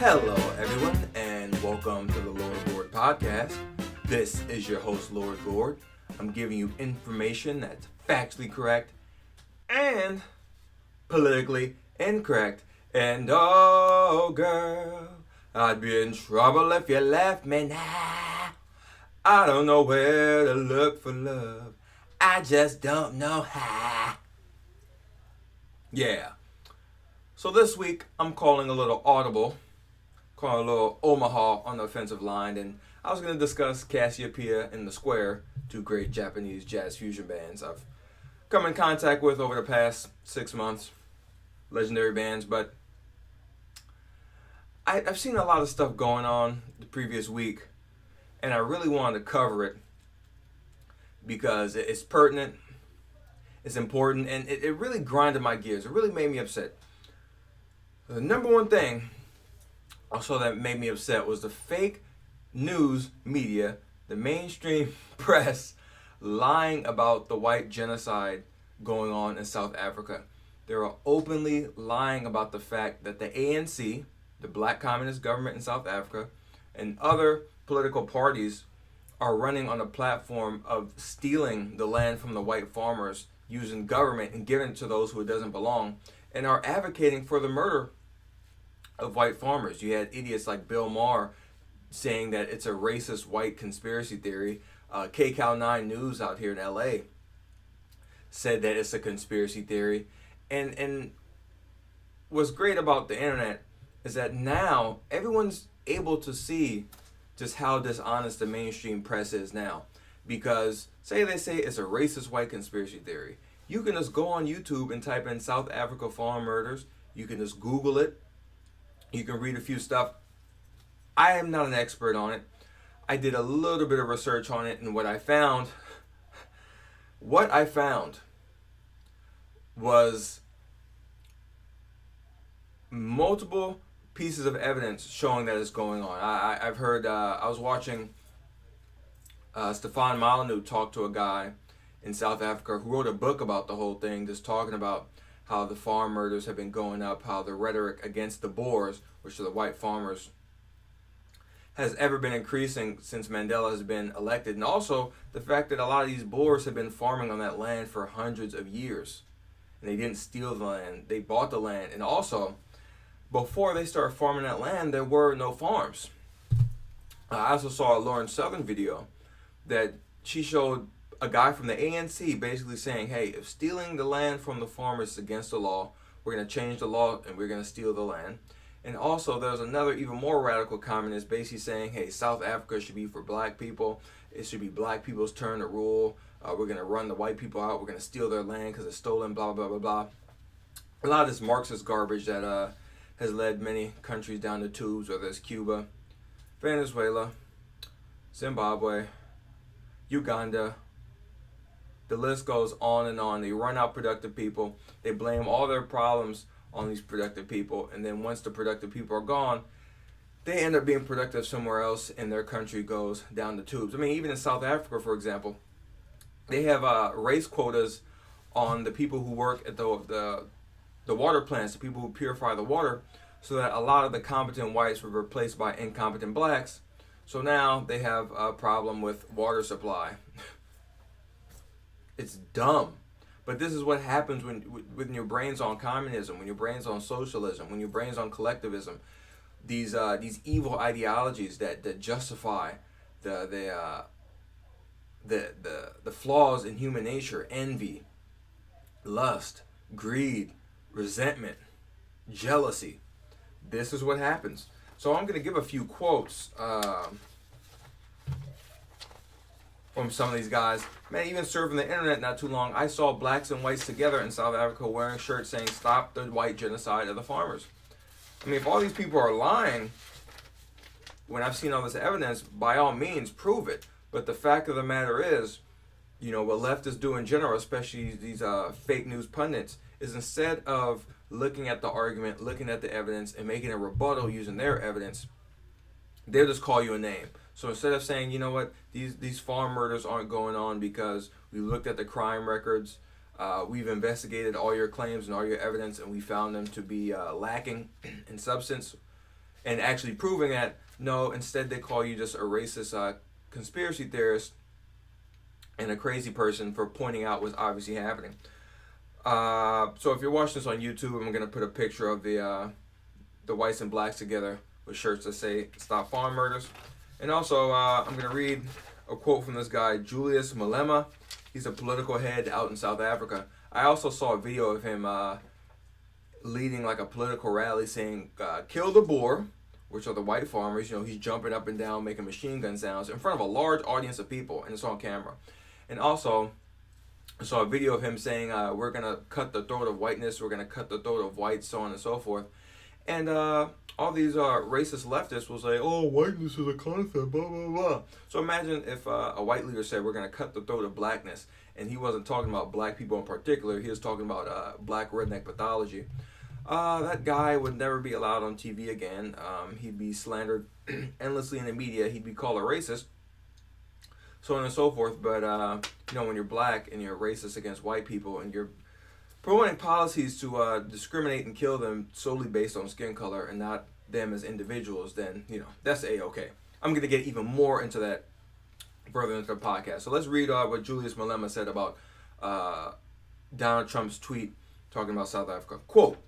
Hello, everyone, and welcome to the Lord Gord Podcast. This is your host, Lord Gord. I'm giving you information that's factually correct and politically incorrect. And oh, girl, I'd be in trouble if you left me now. I don't know where to look for love. I just don't know how. Yeah. So this week, I'm calling a little audible. Calling a little Omaha on the offensive line, and I was going to discuss Cassiopeia and the Square, two great Japanese jazz fusion bands I've come in contact with over the past 6 months, legendary bands, but I've seen a lot of stuff going on the previous week, and I really wanted to cover it because it's pertinent, it's important, and it really grinded my gears. It really made me upset. The number one thing also that made me upset was the fake news media, the mainstream press, lying about the white genocide going on in South Africa. They are openly lying about the fact that the ANC, the Black Communist government in South Africa, and other political parties are running on a platform of stealing the land from the white farmers, using government and giving it to those who it doesn't belong, and are advocating for the murder of white farmers. You had idiots like Bill Maher saying that it's a racist white conspiracy theory. KCAL 9 News out here in LA said that it's a conspiracy theory. And what's great about the internet is that now everyone's able to see just how dishonest the mainstream press is now. Because they say it's a racist white conspiracy theory. You can just go on YouTube and type in South Africa farm murders. You can just Google it. You can read a few stuff. I am not an expert on it. I did a little bit of research on it, and what I found was multiple pieces of evidence showing that it's going on. I've heard, I was watching Stefan Molyneux talk to a guy in South Africa who wrote a book about the whole thing, just talking about how the farm murders have been going up, how the rhetoric against the Boers, which are the white farmers, has ever been increasing since Mandela has been elected. And also the fact that a lot of these Boers have been farming on that land for hundreds of years. And they didn't steal the land, they bought the land. And also, before they started farming that land, there were no farms. I also saw a Lauren Southern video that she showed a guy from the ANC basically saying, hey, if stealing the land from the farmers is against the law, we're going to change the law and we're going to steal the land. And also there's another even more radical communist basically saying, hey, South Africa should be for black people. It should be black people's turn to rule. We're going to run the white people out. We're going to steal their land because it's stolen, blah, blah, blah, blah. A lot of this Marxist garbage that has led many countries down the tubes, whether it's Cuba, Venezuela, Zimbabwe, Uganda. The list goes on and on. They run out productive people. They blame all their problems on these productive people. And then once the productive people are gone, they end up being productive somewhere else and their country goes down the tubes. I mean, even in South Africa, for example, they have race quotas on the people who work at the water plants, the people who purify the water, so that a lot of the competent whites were replaced by incompetent blacks. So now they have a problem with water supply. It's dumb. But this is what happens when your brain's on communism, when your brain's on socialism, when your brain's on collectivism. These evil ideologies that justify the flaws in human nature: envy, lust, greed, resentment, jealousy. This is what happens. So I'm going to give a few quotes from some of these guys. Man, even surfing the internet not too long, I saw blacks and whites together in South Africa wearing shirts saying, "Stop the white genocide of the farmers." I mean, if all these people are lying, when I've seen all this evidence, by all means, prove it. But the fact of the matter is, what leftists do in general, especially these fake news pundits, is instead of looking at the argument, looking at the evidence, and making a rebuttal using their evidence, they'll just call you a name. So instead of saying, you know what, these farm murders aren't going on because we looked at the crime records, we've investigated all your claims and all your evidence, and we found them to be lacking in substance, and actually proving that no, instead they call you just a racist conspiracy theorist and a crazy person for pointing out what's obviously happening. So if you're watching this on YouTube, I'm gonna put a picture of the whites and blacks together with shirts that say "Stop Farm Murders," and also I'm gonna read a quote from this guy Julius Malema. He's a political head out in South Africa. I also saw a video of him leading like a political rally saying "Kill the Boer," which are the white farmers. You know, he's jumping up and down, making machine gun sounds in front of a large audience of people, and it's on camera. And also, I saw a video of him saying, we're going to cut the throat of whiteness, we're going to cut the throat of whites, so on and so forth. And all these racist leftists will say, oh, whiteness is a concept, blah, blah, blah. So imagine if a white leader said, we're going to cut the throat of blackness, and he wasn't talking about black people in particular, he was talking about black redneck pathology. That guy would never be allowed on TV again. He'd be slandered endlessly in the media. He'd be called a racist, so on and so forth. But you know, when you're black and you're racist against white people and you're promoting policies to discriminate and kill them solely based on skin color and not them as individuals, then you know that's A-okay. I'm gonna get even more into that further into the podcast. So let's read what Julius Malema said about Donald Trump's tweet talking about South Africa. Quote,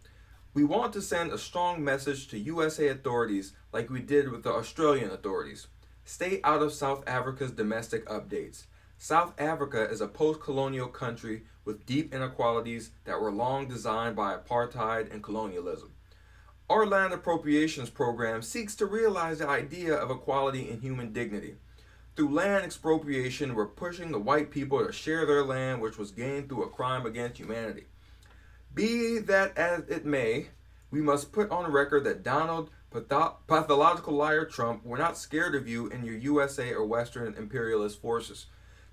"We want to send a strong message to USA authorities like we did with the Australian authorities. Stay out of South Africa's domestic updates. South Africa is a post-colonial country with deep inequalities that were long designed by apartheid and colonialism. Our land appropriations program seeks to realize the idea of equality and human dignity. Through land expropriation, we're pushing the white people to share their land, which was gained through a crime against humanity. Be that as it may, we must put on record that Donald pathological liar Trump, we're not scared of you and your USA or Western imperialist forces.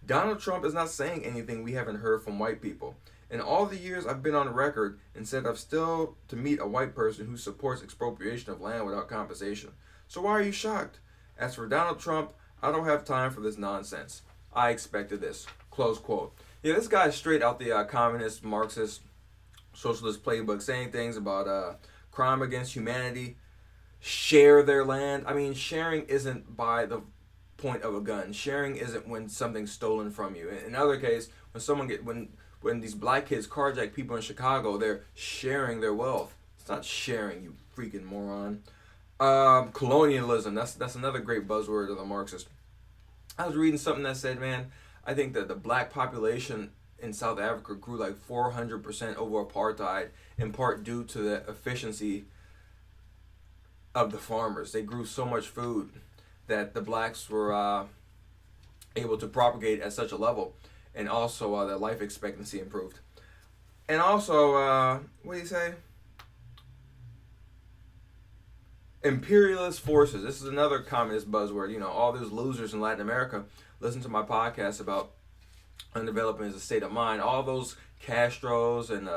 Donald Trump is not saying anything we haven't heard from white people. In all the years I've been on record and said I've still to meet a white person who supports expropriation of land without compensation. So why are you shocked? As for Donald Trump, I don't have time for this nonsense. I expected this." Close quote. Yeah, this guy's straight out the communist, Marxist, socialist playbook, saying things about crime against humanity, share their land. I mean, sharing isn't by the point of a gun. Sharing isn't when something's stolen from you. In other case, when these black kids carjack people in Chicago, they're sharing their wealth. It's not sharing, you freaking moron. Colonialism, that's another great buzzword of the Marxist. I was reading something that said, man, I think that the black population in South Africa grew like 400% over apartheid, in part due to the efficiency of the farmers. They grew so much food that the blacks were able to propagate at such a level, and also their life expectancy improved. And also, what do you say? Imperialist forces. This is another communist buzzword. You know, all those losers in Latin America listen to my podcast about undevelopment as a state of mind. All those Castros and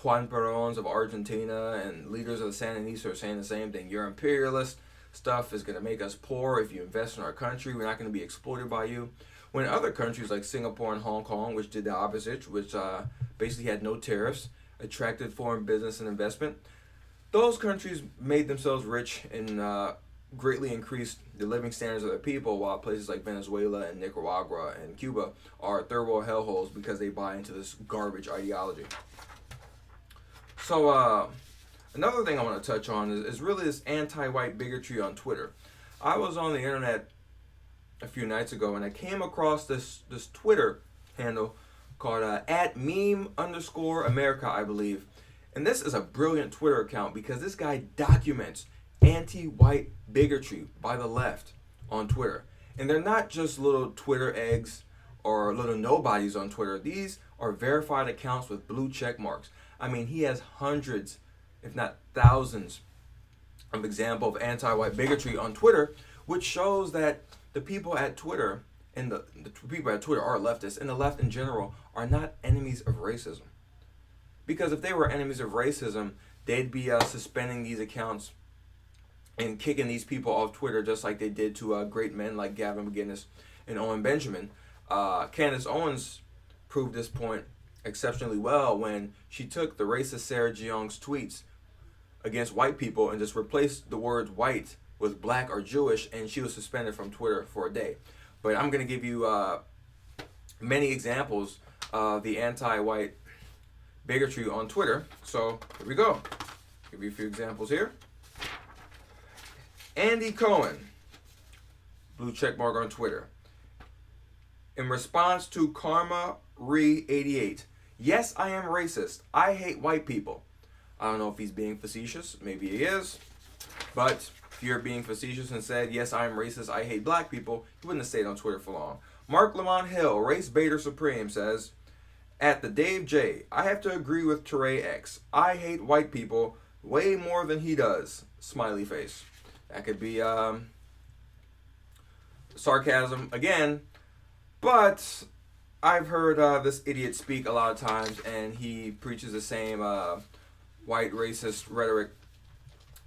Juan Perons of Argentina and leaders of the Sandinista are saying the same thing. Your imperialist stuff is going to make us poor. If you invest in our country, we're not going to be exploited by you. When other countries like Singapore and Hong Kong, which did the opposite, which basically had no tariffs, attracted foreign business and investment, those countries made themselves rich and greatly increased the living standards of their people, while places like Venezuela and Nicaragua and Cuba are third world hellholes because they buy into this garbage ideology. So another thing I want to touch on is really this anti-white bigotry on Twitter. I was on the internet a few nights ago and I came across this Twitter handle called @meme_America, I believe. And this is a brilliant Twitter account because this guy documents anti-white bigotry by the left on Twitter. And they're not just little Twitter eggs or little nobodies on Twitter. These are verified accounts with blue check marks. I mean, he has hundreds, if not thousands, of examples of anti-white bigotry on Twitter, which shows that the people at Twitter, and the people at Twitter are leftists, and the left in general, are not enemies of racism. Because if they were enemies of racism, they'd be suspending these accounts and kicking these people off Twitter just like they did to great men like Gavin McInnes and Owen Benjamin. Candace Owens proved this point exceptionally well when she took the racist Sarah Jeong's tweets against white people and just replaced the word white with black or Jewish, and she was suspended from Twitter for a day. But I'm going to give you many examples of the anti-white bigotry on Twitter. So here we go. Give you a few examples here. Andy Cohen, blue check mark on Twitter. In response to Karma Re 88, yes, I am racist. I hate white people. I don't know if he's being facetious. Maybe he is. But if you're being facetious and said, yes, I am racist, I hate black people, you wouldn't have stayed on Twitter for long. Mark Lamont Hill, race baiter supreme, says, at the Dave J, I have to agree with Teray X. I hate white people way more than he does. Smiley face. That could be sarcasm again. But I've heard this idiot speak a lot of times, and he preaches the same white racist rhetoric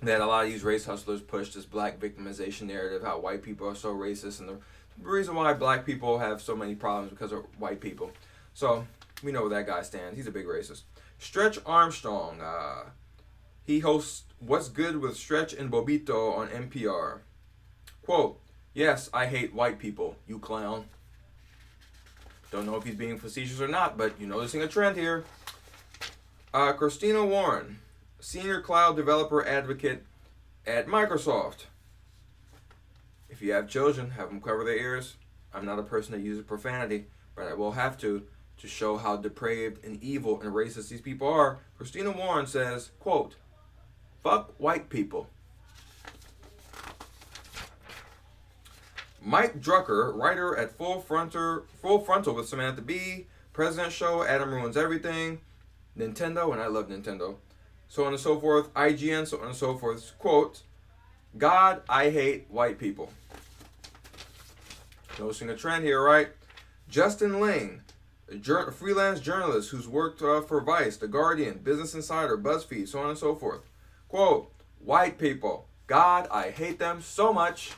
that a lot of these race hustlers push, this black victimization narrative, how white people are so racist, and the reason why black people have so many problems because of white people. So we know where that guy stands. He's a big racist. Stretch Armstrong, he hosts What's Good with Stretch and Bobito on NPR. Quote, yes, I hate white people, you clown. Don't know if he's being facetious or not, but you're noticing a trend here. Christina Warren, senior cloud developer advocate at Microsoft. If you have children, have them cover their ears. I'm not a person that uses profanity, but I will have to show how depraved and evil and racist these people are. Christina Warren says, quote, fuck white people. Mike Drucker, writer at Full Frontal with Samantha Bee, President Show, Adam Ruins Everything, Nintendo, and I love Nintendo, so on and so forth, IGN, so on and so forth, quote, God, I hate white people. Noticing a trend here, right? Justin Ling, a freelance journalist who's worked for Vice, The Guardian, Business Insider, BuzzFeed, so on and so forth, quote, white people, God, I hate them so much.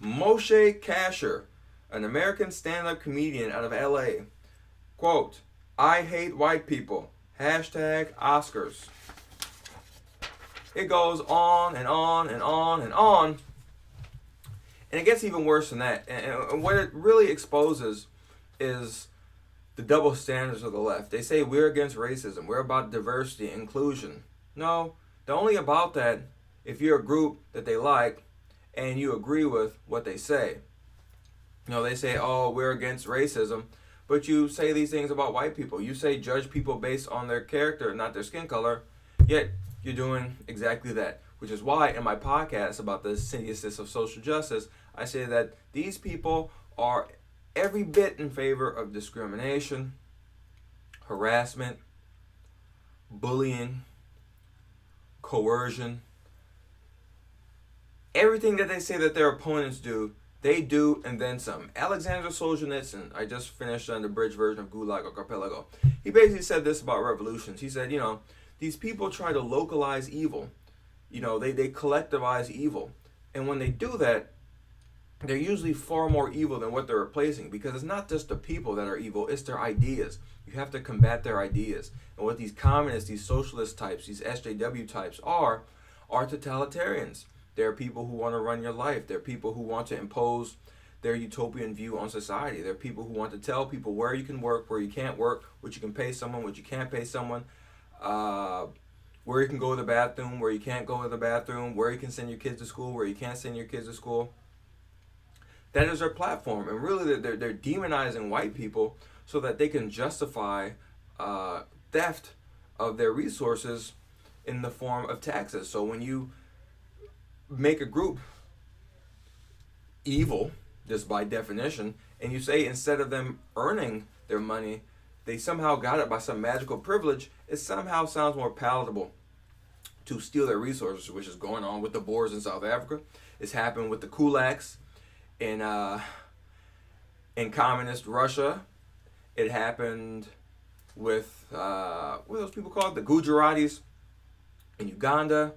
Moshe Kasher, an American stand-up comedian out of LA, quote, I hate white people, hashtag Oscars. It goes on and on and on and on, and it gets even worse than that. And what it really exposes is the double standards of the left. They say we're against racism, we're about diversity, inclusion. No, they're only about that if you're a group that they like and you agree with what they say. You know, they say, oh, we're against racism, but you say these things about white people. You say judge people based on their character, not their skin color, yet you're doing exactly that, which is why in my podcast about the insidiousness of social justice, I say that these people are every bit in favor of discrimination, harassment, bullying, coercion. Everything that they say that their opponents do, they do and then some. Alexander Solzhenitsyn, I just finished on the bridge version of Gulag Archipelago. He basically said this about revolutions. He said, you know, these people try to localize evil. You know, they collectivize evil. And when they do that, they're usually far more evil than what they're replacing, because it's not just the people that are evil, it's their ideas. You have to combat their ideas. And what these communists, these socialist types, these SJW types are totalitarians. There are people who want to run your life. There are people who want to impose their utopian view on society. There are people who want to tell people where you can work, where you can't work, what you can pay someone, what you can't pay someone, where you can go to the bathroom, where you can't go to the bathroom, where you can send your kids to school, where you can't send your kids to school. That is their platform. And really, they're demonizing white people so that they can justify theft of their resources in the form of taxes. So when you make a group evil, just by definition, and you say instead of them earning their money, they somehow got it by some magical privilege, it somehow sounds more palatable to steal their resources, which is going on with the Boers in South Africa. It's happened with the kulaks in communist Russia. It happened with what are those people called? The Gujaratis in Uganda.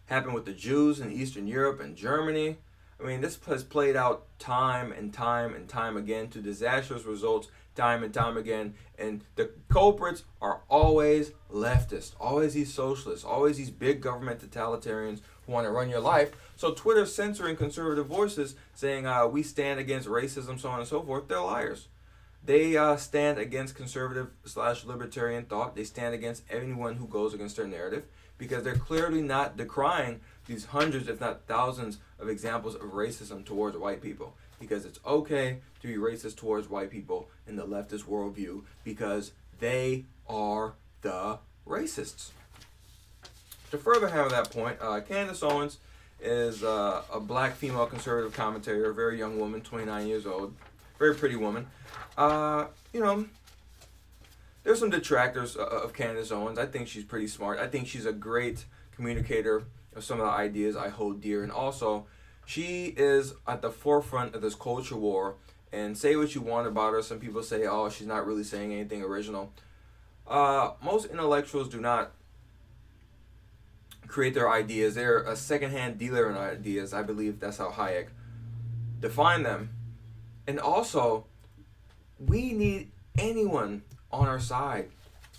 Happened with the Jews in Eastern Europe and Germany. I mean, this has played out time and time and time again to disastrous results time and time again. And the culprits are always leftists, always these socialists, always these big government totalitarians who want to run your life. So Twitter's censoring conservative voices, saying we stand against racism, so on and so forth. They're liars. They stand against conservative/libertarian thought. They stand against anyone who goes against their narrative, because they're clearly not decrying these hundreds, if not thousands, of examples of racism towards white people. Because it's okay to be racist towards white people in the leftist worldview, because they are the racists. To further hammer that point, Candace Owens is a black female conservative commentator, a very young woman, 29 years old, very pretty woman. There's some detractors of Candace Owens. I think she's pretty smart. I think she's a great communicator of some of the ideas I hold dear. And also, she is at the forefront of this culture war. And say what you want about her. Some people say, oh, she's not really saying anything original. Most intellectuals do not create their ideas. They're a secondhand dealer in ideas. I believe that's how Hayek defined them. And also, we need anyone on our side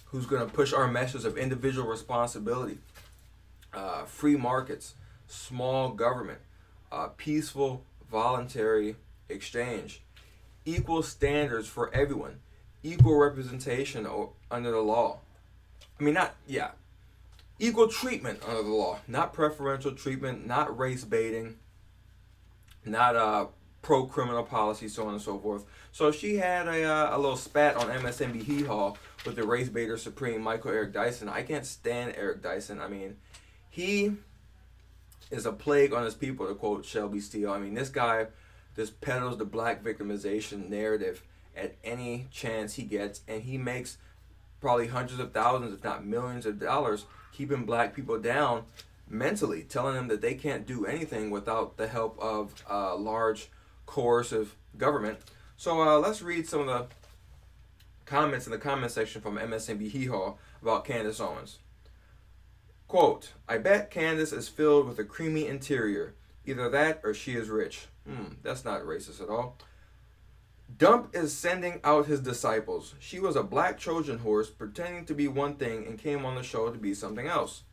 who's going to push our message of individual responsibility, free markets, small government, peaceful, voluntary exchange, equal standards for everyone, equal representation under the law. Equal treatment under the law, not preferential treatment, not race baiting, not pro-criminal policy, so on and so forth. So she had a little spat on MSM Hee Haw with the race baiter supreme Michael Eric Dyson. I can't stand Eric Dyson. I mean, he is a plague on his people, to quote Shelby Steele. I mean, this guy just peddles the black victimization narrative at any chance he gets, and he makes probably hundreds of thousands, if not millions of dollars, keeping black people down mentally, telling them that they can't do anything without the help of large coercive government. So let's read some of the comments in the comment section from MSM Hee Haw about Candace Owens. Quote, I bet Candace is filled with a creamy interior. Either that or she is rich. That's not racist at all. Dump is sending out his disciples. She was a black Trojan horse pretending to be one thing and came on the show to be something else.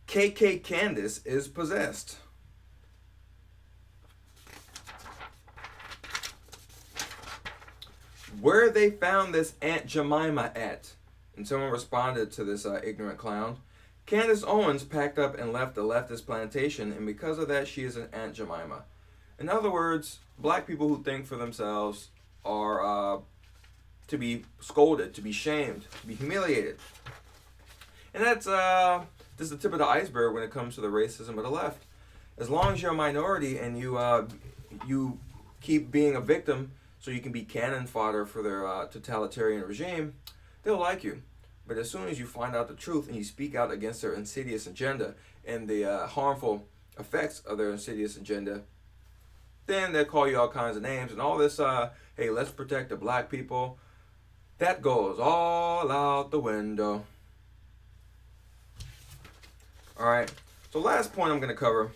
KK Candace is possessed. Where they found this Aunt Jemima at? And someone responded to this ignorant clown. Candace Owens packed up and left the leftist plantation, and because of that, she is an Aunt Jemima. In other words, black people who think for themselves are to be scolded, to be shamed, to be humiliated. And that's this is the tip of the iceberg when it comes to the racism of the left. As long as you're a minority and you keep being a victim so you can be cannon fodder for their totalitarian regime, they'll like you. But as soon as you find out the truth and you speak out against their insidious agenda and the harmful effects of their insidious agenda, then they'll call you all kinds of names and all this, hey, let's protect the black people. That goes all out the window. All right, so last point I'm going to cover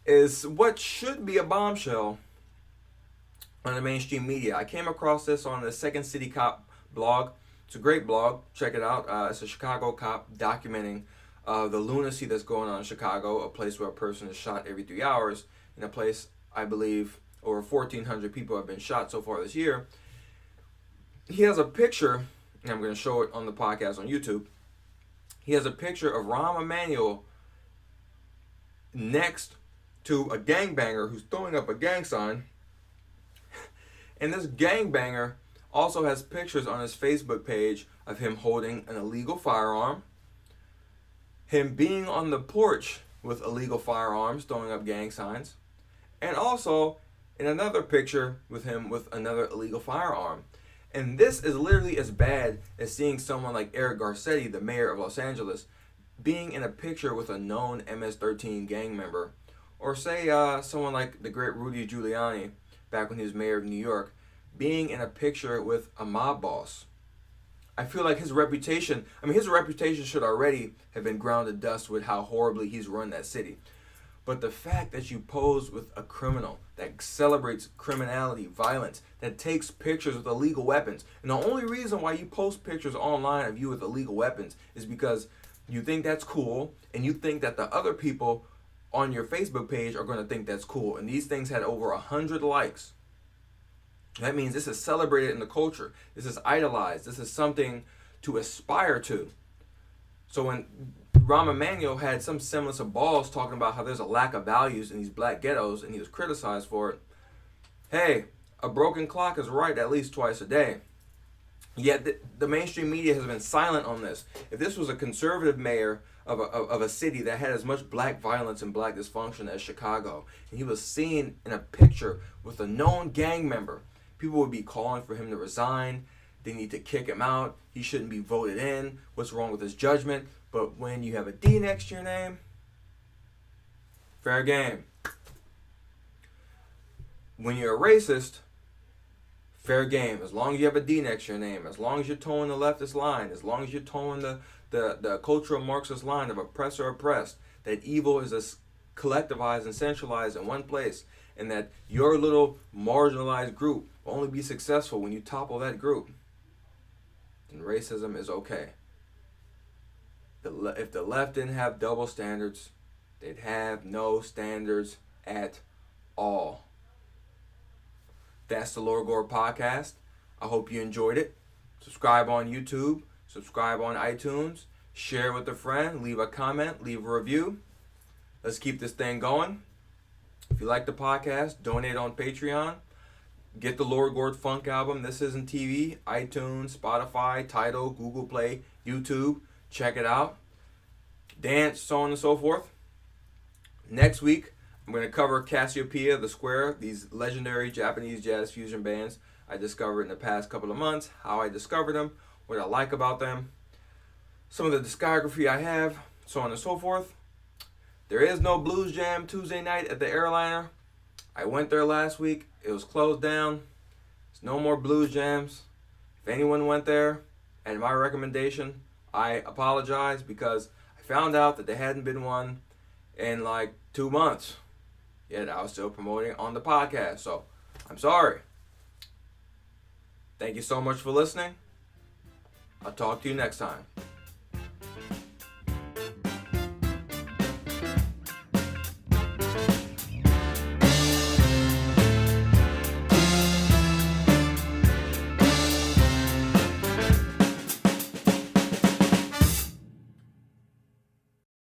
is what should be a bombshell on the mainstream media. I came across this on the Second City Cop blog. It's a great blog. Check it out. It's a Chicago cop documenting the lunacy that's going on in Chicago, a place where a person is shot every 3 hours, in a place, I believe, over 1,400 people have been shot so far this year. He has a picture, and I'm going to show it on the podcast on YouTube. He has a picture of Rahm Emmanuel next to a gangbanger who's throwing up a gang sign. And this gangbanger also has pictures on his Facebook page of him holding an illegal firearm, him being on the porch with illegal firearms, throwing up gang signs, and also in another picture with him with another illegal firearm. And this is literally as bad as seeing someone like Eric Garcetti, the mayor of Los Angeles, being in a picture with a known MS-13 gang member. Or say someone like the great Rudy Giuliani, back when he was mayor of New York, being in a picture with a mob boss. I feel like his reputation should already have been ground to dust with how horribly he's run that city. But the fact that you pose with a criminal that celebrates criminality, violence, that takes pictures with illegal weapons, and the only reason why you post pictures online of you with illegal weapons is because you think that's cool, and you think that the other people on your Facebook page are going to think that's cool. And these things had over 100 likes. That means this is celebrated in the culture. This is idolized. This is something to aspire to. So when Rahm Emmanuel had some semblance of balls talking about how there's a lack of values in these black ghettos, and he was criticized for it. Hey, a broken clock is right at least twice a day. Yet the mainstream media has been silent on this. If this was a conservative mayor of a city that had as much black violence and black dysfunction as Chicago, and he was seen in a picture with a known gang member, people would be calling for him to resign. They need to kick him out. He shouldn't be voted in. What's wrong with his judgment? But when you have a D next to your name, fair game. When you're a racist, fair game. As long as you have a D next to your name, as long as you're towing the leftist line, as long as you're towing the cultural Marxist line of oppressor oppressed, that evil is collectivized and centralized in one place, and that your little marginalized group will only be successful when you topple that group, then racism is okay. If the left didn't have double standards, they'd have no standards at all. That's the Lord Gord Podcast. I hope you enjoyed it. Subscribe on YouTube. Subscribe on iTunes. Share with a friend. Leave a comment. Leave a review. Let's keep this thing going. If you like the podcast, donate on Patreon. Get the Lord Gord Funk album, This Isn't TV, iTunes, Spotify, Tidal, Google Play, YouTube. Check it out. Dance, so on and so forth. Next week, I'm going to cover Cassiopeia, The Square, these legendary Japanese jazz fusion bands I discovered in the past couple of months, how I discovered them, what I like about them, some of the discography I have, so on and so forth. There is no Blues Jam Tuesday night at the Airliner. I went there last week. It was closed down. There's no more Blues Jams. If anyone went there, and my recommendation, I apologize because I found out that there hadn't been one in like 2 months. Yet I was still promoting on the podcast. So I'm sorry. Thank you so much for listening. I'll talk to you next time.